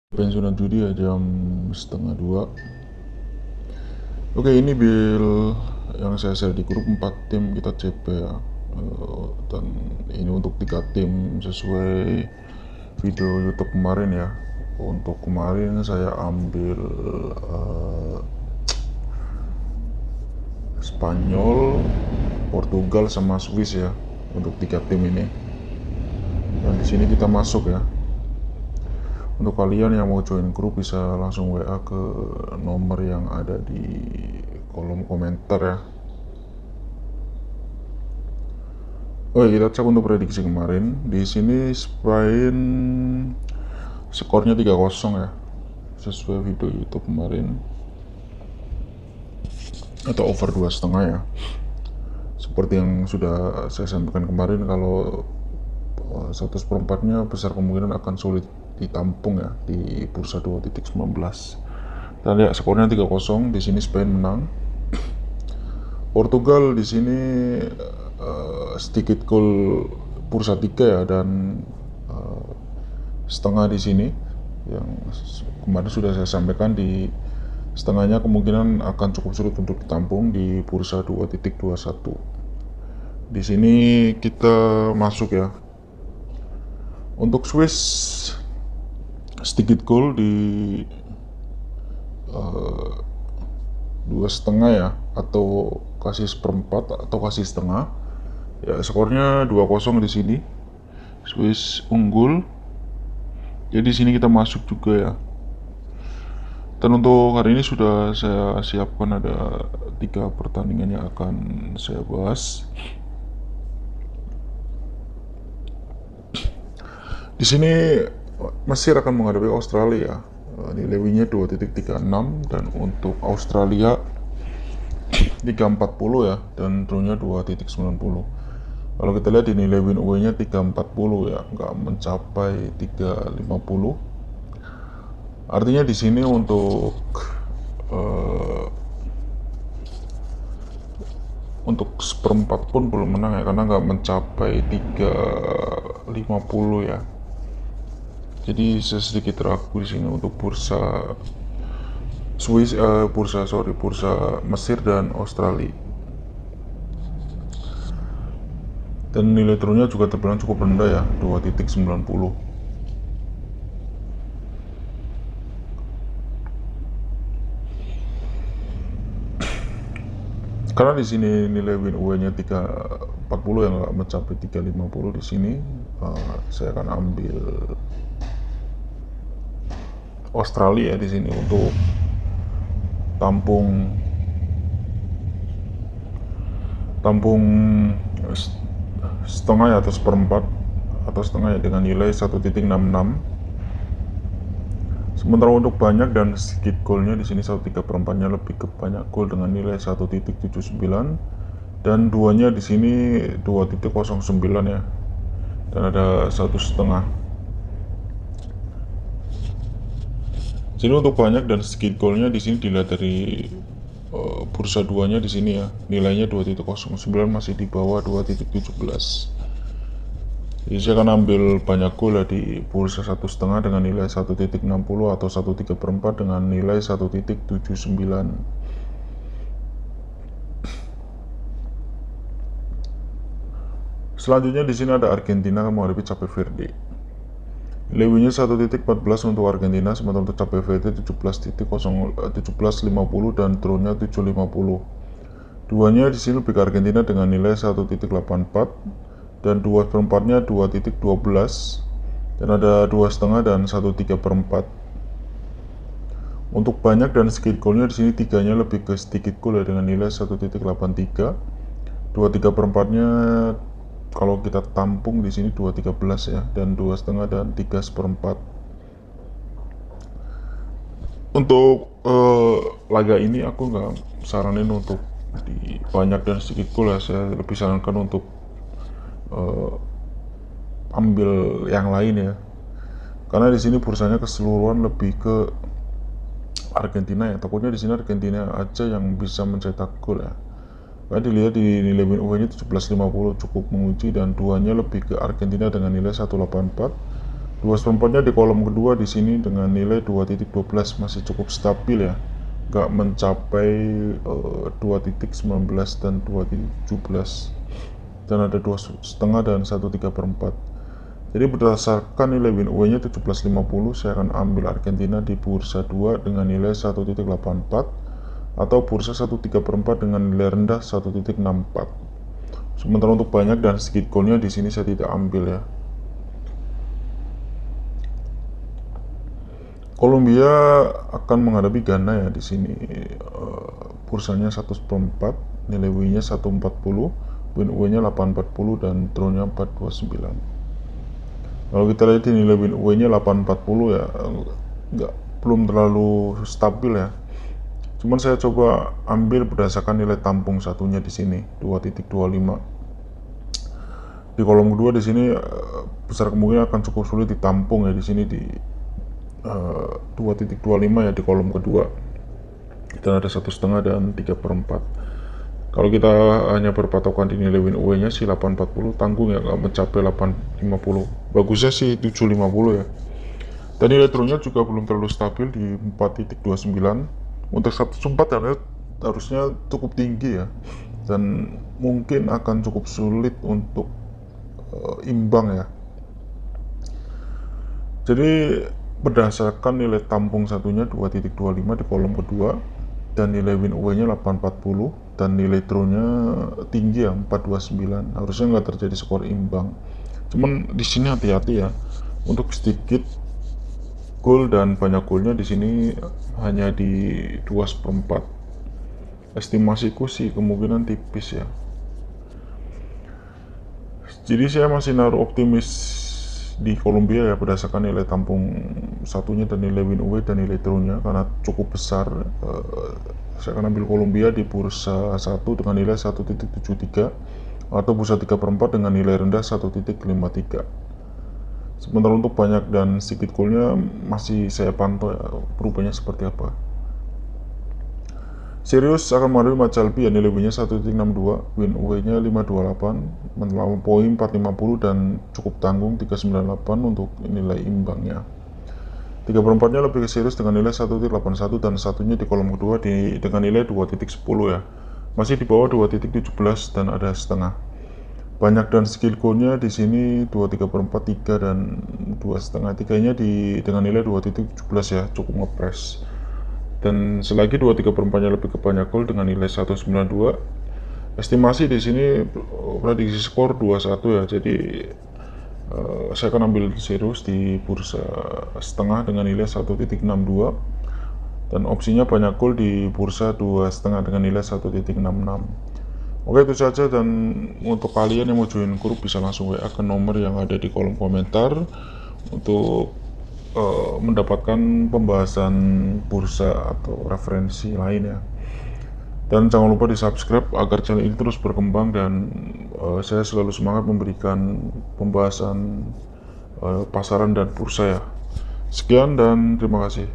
Pensiunan judi ya jam setengah 2. Oke, ini bill yang saya share di grup 4 tim kita CP ya. Dan ini untuk 3 tim sesuai video YouTube kemarin ya. Untuk kemarin saya ambil Spanyol, Portugal sama Swiss ya untuk 3 tim ini. Dan di sini kita masuk ya. Untuk kalian yang mau join grup bisa langsung WA ke nomor yang ada di kolom komentar ya. Oke, kita cek untuk prediksi kemarin. Di sini Spain skornya 3-0 ya. Sesuai video YouTube kemarin. Atau over 2,5 ya. Seperti yang sudah saya sampaikan kemarin, kalau 1/4-nya besar kemungkinan akan sulit ditampung ya di bursa 2.19. Kita lihat skornya 3-0. Di sini Spain menang. Portugal di sini sedikit gol bursa 3 ya, dan setengah di sini yang kemarin sudah saya sampaikan, di setengahnya kemungkinan akan cukup sulit untuk ditampung di bursa 2.21. Di sini kita masuk ya. Untuk Swiss sedikit gol di 2,5 ya, atau kasih seperempat atau kasih setengah ya. Skornya 2-0 di sini. Swiss unggul. Jadi di sini kita masuk juga ya. Dan untuk hari ini sudah saya siapkan ada 3 pertandingan yang akan saya bahas. Di sini Mesir akan menghadapi Australia. Nilai win-nya 2.36 dan untuk Australia 3.40 ya, dan draw-nya 2.90. Kalau kita lihat di nilai win away-nya 3.40 ya, nggak mencapai 3.50. Artinya di sini untuk seperempat pun belum menang ya, karena nggak mencapai 3.50 ya. Jadi saya sedikit ragu di sini untuk bursa bursa Mesir dan Australia. Dan nilai turunnya juga terbilang cukup rendah ya, 2.90. Karena di sini nilai win away-nya 3.40 yang nggak mencapai 3.50 di sini, saya akan ambil Australia di sini untuk tampung setengah ya, atau seperempat atau setengah ya, dengan nilai 1.66. Sementara untuk banyak dan sedikit golnya di sini 1/3-nya lebih ke banyak gol dengan nilai 1.79, dan duanya di sini 2.09 ya, dan ada 1,5. Jadi untuk banyak dan sedikit golnya di sini dilihat dari bursa duanya di sini ya, nilainya 2.09, masih di bawah 2.17. Jadi saya akan ambil banyak gol ya di bursa 1,5 dengan nilai 1.60 atau 1/3 dengan nilai 1.79. Selanjutnya di sini ada Argentina menghadapi Cape Verde. Nilai win-nya 1.14 untuk Argentina, sementara untuk Cape Verde 17.50 dan draw-nya 7.50. Duanya di sini lebih ke Argentina dengan nilai 1.84 dan 2/4-nya 2.12, dan ada 2,5 dan 1/3. Untuk banyak dan sedikit golnya di sini tiganya lebih ke sedikit gol ya, dengan nilai 1.83. 2/3-nya kalau kita tampung di sini 2.13 ya, dan 2,5 dan 3/4. Untuk laga ini aku nggak saranin untuk di banyak dan sedikit gol ya. Saya lebih sarankan untuk ambil yang lain ya, karena di sini bursanya keseluruhan lebih ke Argentina ya. Takutnya di sini Argentina aja yang bisa mencetak gol ya. Karena dilihat di nilai win away-nya 17.50 cukup menguji, dan duanya lebih ke Argentina dengan nilai 1.84 2/4-nya di kolom kedua di sini dengan nilai 2.12 masih cukup stabil ya, nggak mencapai 2.19 dan 2.17, dan ada 2,5 dan 1/3. Jadi berdasarkan nilai win UE-nya 17.50, saya akan ambil Argentina di bursa 2 dengan nilai 1.84 atau bursa 1/3 dengan nilai rendah 1.64. Sementara untuk banyak dan sedikit golnya di sini saya tidak ambil ya. Kolombia akan menghadapi Ghana ya di sini. Bursanya 1/4, nilai win-nya 140, win UE-nya 840 dan draw-nya 429. Kalau kita lihat di nilai win UE-nya 840 ya, belum terlalu stabil ya. Cuman saya coba ambil berdasarkan nilai tampung satunya di sini 2.25. Di kolom kedua di sini besar kemungkinan akan cukup sulit ditampung ya di sini di 2.25 ya di kolom kedua. Dan ada 1,5 dan 3/4. Kalau kita hanya berpatokan di nilai win UE-nya sih 840, tanggung ya, nggak mencapai 850. Bagusnya sih 750 ya. Dan nilai draw-nya juga belum terlalu stabil di 4.29. Untuk 1/4 harusnya cukup tinggi ya, dan mungkin akan cukup sulit untuk imbang ya. Jadi berdasarkan nilai tampung satunya 2.25 di kolom kedua dan nilai win UE-nya 840 dan nilai draw-nya tinggi ya 429, harusnya nggak terjadi skor imbang. Cuman di sini hati-hati ya, untuk sedikit gol dan banyak golnya di sini hanya di 2/4. Estimasiku sih kemungkinan tipis ya. Jadi saya masih naruh optimis di Kolombia ya berdasarkan nilai tampung satunya dan nilai win UE dan nilai draw-nya karena cukup besar. Saya akan ambil Kolombia di bursa 1 dengan nilai 1.73 atau bursa 3/4 dengan nilai rendah 1.53. Sementara untuk banyak dan sedikit golnya masih saya pantau ya, perubahannya seperti apa. Sirius akan menghadapi Macalbi ya, nilai win-nya 1.62, win UE-nya 528, melampaui 450 dan cukup tanggung 398 untuk nilai imbangnya. 3/4-nya lebih ke Sirius dengan nilai 1.81 dan satunya di kolom kedua dengan nilai 2.10 ya. Masih di bawah 2.17 dan ada setengah. Banyak dan skill goalnya di sini 2/3/4, 3 dan 2,5. Tiganya dengan nilai 2.17 ya, cukup ngepres. Dan selagi 2/3/4-nya lebih ke banyak gol dengan nilai 192. Estimasi di sini prediksi skor 2-1 ya. Jadi saya akan ambil Sirius di bursa setengah dengan nilai 1.62 dan opsinya banyak gol di bursa 2,5 dengan nilai 1.66. Oke, itu saja, dan untuk kalian yang mau join grup bisa langsung WA ke nomor yang ada di kolom komentar untuk mendapatkan pembahasan bursa atau referensi lainnya. Dan jangan lupa di subscribe agar channel ini terus berkembang dan saya selalu semangat memberikan pembahasan pasaran dan bursa ya. Sekian dan terima kasih.